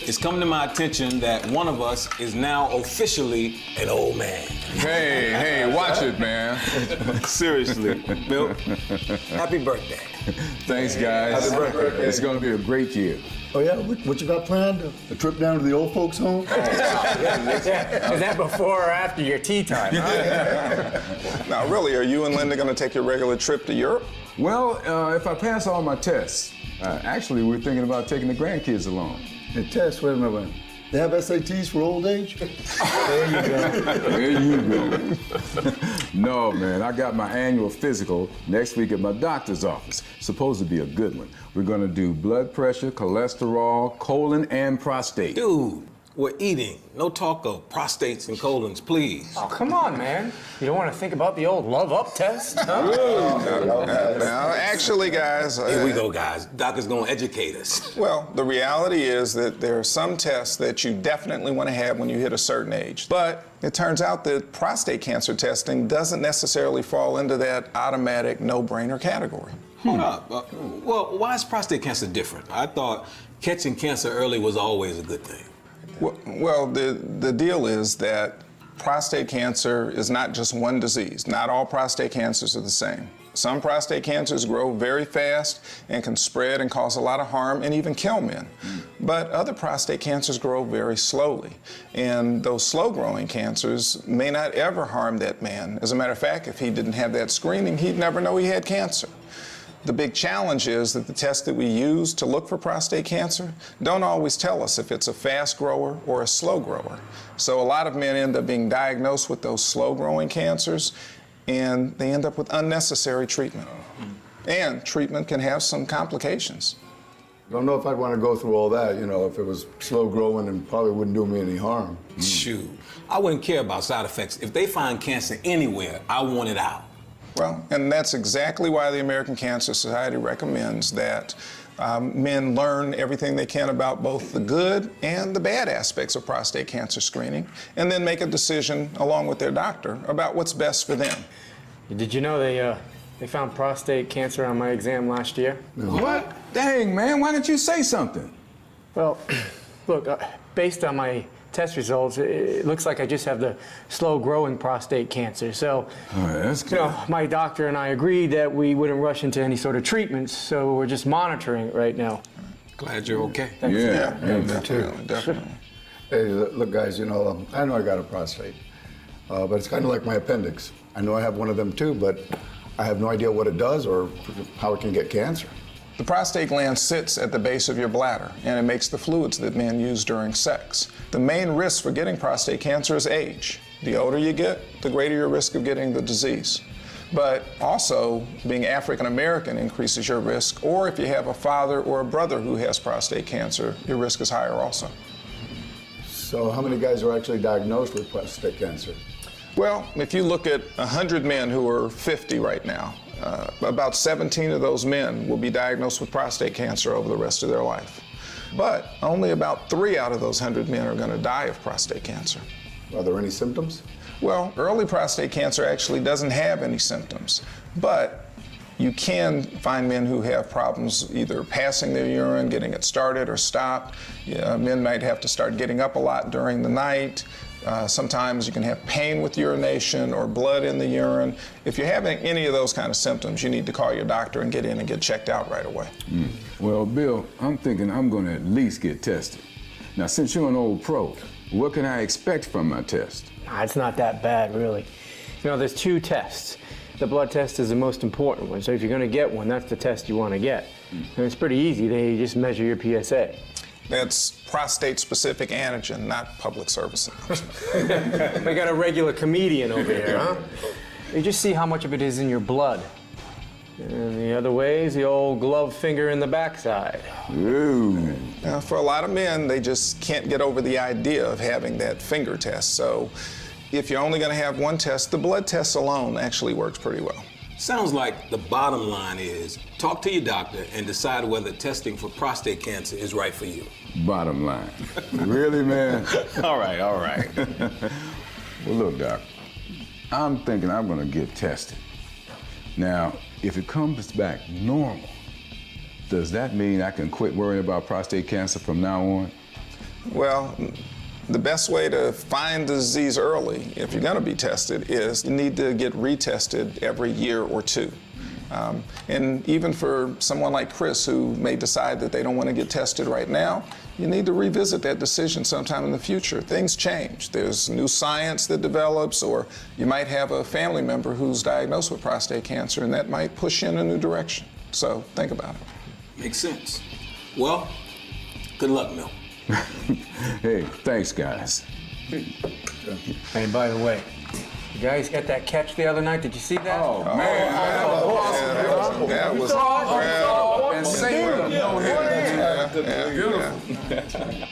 it's come to my attention that one of us is now officially an old man. Hey, watch it, man. Seriously, Bill, happy birthday. Thanks, guys. Happy birthday. It's going to be a great year. Oh yeah, what you got planned? A trip down to the old folks' home? Is that before or after your tea time, huh? Now, really, are you and Linda going to take your regular trip to Europe? Well, if I pass all my tests, actually, we're thinking about taking the grandkids along. The test, wait a minute. They have SATs for old age? There you go. There you go. No, man, I got my annual physical next week at my doctor's office. Supposed to be a good one. We're gonna do blood pressure, cholesterol, colon, and prostate. Dude, we're eating. No talk of prostates and colons, please. Oh, come on, man. You don't want to think about the old love up test, huh? Now, actually, guys... Here we go, guys. Doctor's gonna educate us. Well, the reality is that there are some tests that you definitely want to have when you hit a certain age. But it turns out that prostate cancer testing doesn't necessarily fall into that automatic no-brainer category. Hold up. Well, why is prostate cancer different? I thought catching cancer early was always a good thing. Well, the deal is that prostate cancer is not just one disease. Not all prostate cancers are the same. Some prostate cancers grow very fast and can spread and cause a lot of harm and even kill men. But other prostate cancers grow very slowly. And those slow-growing cancers may not ever harm that man. As a matter of fact, if he didn't have that screening, he'd never know he had cancer. The big challenge is that the tests that we use to look for prostate cancer don't always tell us if it's a fast grower or a slow grower. So a lot of men end up being diagnosed with those slow-growing cancers, and they end up with unnecessary treatment. And treatment can have some complications. Don't know if I'd want to go through all that, you know, if it was slow growing and probably wouldn't do me any harm. Shoot, I wouldn't care about side effects. If they find cancer anywhere, I want it out. Well, and that's exactly why the American Cancer Society recommends that men learn everything they can about both the good and the bad aspects of prostate cancer screening, and then make a decision along with their doctor about what's best for them. Did you know they found prostate cancer on my exam last year? What? Dang, man, why didn't you say something? Well, look, based on my test results, it looks like I just have the slow-growing prostate cancer. So, That's good. you know, my doctor and I agreed that we wouldn't rush into any sort of treatments, so we're just monitoring it right now. Glad you're okay. Yeah, Definitely. Hey, look, guys, you know, I know I got a prostate, but it's kind of like my appendix. I know I have one of them too, but I have no idea what it does or how it can get cancer. The prostate gland sits at the base of your bladder, and it makes the fluids that men use during sex. The main risk for getting prostate cancer is age. The older you get, the greater your risk of getting the disease. But also, being African American increases your risk, or if you have a father or a brother who has prostate cancer, your risk is higher also. So how many guys are actually diagnosed with prostate cancer? Well, if you look at 100 men who are 50 right now, about 17 of those men will be diagnosed with prostate cancer over the rest of their life. But only about 3 out of those 100 men are going to die of prostate cancer. Are there any symptoms? Well, early prostate cancer actually doesn't have any symptoms, but you can find men who have problems either passing their urine, getting it started or stopped. Men might have to start getting up a lot during the night. Sometimes you can have pain with urination or blood in the urine. If you're having any of those kind of symptoms, you need to call your doctor and get in and get checked out right away. Well, Bill, I'm thinking I'm going to at least get tested. Now, since you're an old pro, what can I expect from my test? It's not that bad, really. You know, there's 2 tests. The blood test is the most important one, so if you're going to get one, that's the test you want to get. And it's pretty easy. They just measure your PSA. That's prostate-specific antigen, not public service announcement. We got a regular comedian over here, huh? You just see how much of it is in your blood. And the other way is the old glove finger in the backside. Ooh. Now, for a lot of men, they just can't get over the idea of having that finger test. So if you're only going to have one test, the blood test alone actually works pretty well. Sounds like the bottom line is talk to your doctor and decide whether testing for prostate cancer is right for you. Bottom line. Really, man? All right. Well, look, Doc, I'm thinking I'm going to get tested. Now, if it comes back normal, does that mean I can quit worrying about prostate cancer from now on? Well, the best way to find the disease early, if you're going to be tested, is you need to get retested every year or two. And even for someone like Chris, who may decide that they don't want to get tested right now, you need to revisit that decision sometime in the future. Things change. There's new science that develops, or you might have a family member who's diagnosed with prostate cancer, and that might push you in a new direction. So think about it. Makes sense. Well, good luck, Mel. Hey, thanks, guys. And by the way, you guys got that catch the other night? Did you see that? Oh, man. That was And saved them. yeah. Beautiful.